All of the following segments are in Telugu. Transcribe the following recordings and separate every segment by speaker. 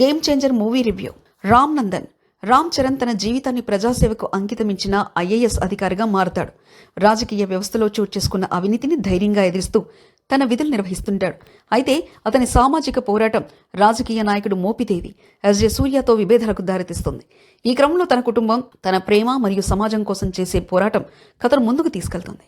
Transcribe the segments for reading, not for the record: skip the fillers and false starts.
Speaker 1: Game changer movie review. Ram Nandan. Ram Charan తన జీవితాన్ని ప్రజాసేవకు అంకితమించిన ఐఏఎస్ అధికారిగా మారతాడు. రాజకీయ వ్యవస్థలో చోటు చేసుకున్న అవినీతిని ధైర్యంగా ఎదిరిస్తూ తన విధులు నిర్వహిస్తుంటాడు. అయితే అతని సామాజిక పోరాటం రాజకీయ నాయకుడు మోపిదేవి ఎస్జే సూర్యతో విభేదాలకు దారితీస్తుంది. ఈ క్రమంలో తన కుటుంబం, తన ప్రేమ మరియు సమాజం కోసం చేసే పోరాటం కథను ముందుకు తీసుకెళ్తుంది.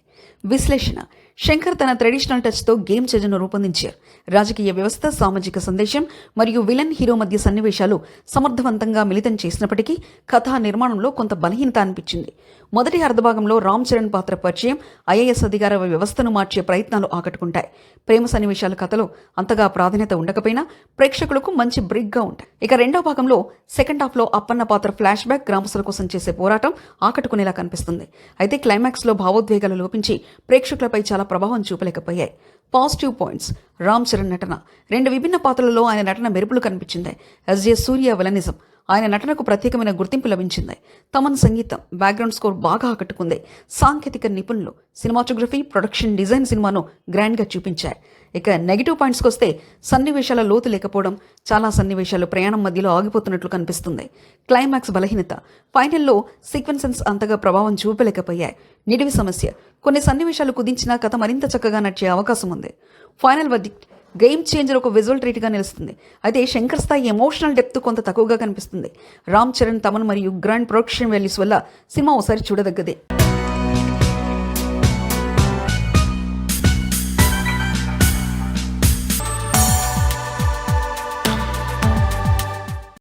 Speaker 1: విశ్లేషణ. శంకర్ తన ట్రెడిషనల్ టచ్తో గేమ్ చేంజర్ను రూపొందించారు. రాజకీయ వ్యవస్థ, సామాజిక సందేశం మరియు విలన్ హీరో మధ్య సన్నివేశాలు సమర్థవంతంగా మిళితం చేసినప్పటికీ కథా నిర్మాణంలో కొంత బలహీనత అనిపించింది. మొదటి అర్ధభాగంలో రామ్ చరణ్ పాత్ర పరిచయం, ఐఏఎస్ అధికార వ్యవస్థను మార్చే ప్రయత్నాలు ఆకట్టుకుంటాయి. ప్రేమ సన్నివేశాల కథలో అంతగా ప్రాధాన్యత ఉండకపోయినా ప్రేక్షకులకు మంచి బ్రేక్గా ఉంటాయి. ఇక రెండో భాగంలో సెకండ్ హాఫ్లో అప్పన్న పాత్ర ఫ్లాష్ బ్యాక్, గ్రామస్తుల కోసం చేసే పోరాటం ఆకట్టుకునేలా కనిపిస్తుంది. అయితే క్లైమాక్స్లో భావోద్వేగాలు లోపించి ప్రేక్షకులపై చాలా ప్రభావం చూపలేకపోయాయి. Positive points. రామ్ చరణ్ నటన. 2 విభిన్న పాత్రలలో ఆయన నటన మెరుపులు కనిపించింది. SJ Suryah villainism. ఆయన నటనకు ప్రత్యేకమైన గుర్తింపు లభించింది. తమన్ సంగీతం, బ్యాక్గ్రౌండ్ స్కోర్ బాగా ఆకట్టుకుంది. సాంకేతిక నిపుణులు, సినిమాటోగ్రఫీ, ప్రొడక్షన్ డిజైన్ సినిమాను గ్రాండ్గా చూపించాయి. ఇక నెగిటివ్ పాయింట్స్కి వస్తే సన్నివేశాల లోతు లేకపోవడం, చాలా సన్నివేశాలు ప్రయాణం మధ్యలో ఆగిపోతున్నట్లు కనిపిస్తుంది. క్లైమాక్స్ బలహీనత. ఫైనల్లో సీక్వెన్సెస్ అంతగా ప్రభావం చూపలేకపోయాయి. నిడివి సమస్య. కొన్ని సన్నివేశాలు కుదించినా కథ మరింత చక్కగా నడిచే అవకాశం ఉంది. Final verdict. గేమ్ చేంజర్ ఒక విజువల్ ట్రీట్గా నిలుస్తుంది. అయితే శంకర్ స్థాయి ఎమోషనల్ డెప్త్ కొంత తక్కువగా కనిపిస్తుంది. రామ్ చరణ్, తమన్ మరియు గ్రాండ్ ప్రొడక్షన్ వాల్యూస్ వల్ల సినిమా ఒకసారి చూడదగ్గదే.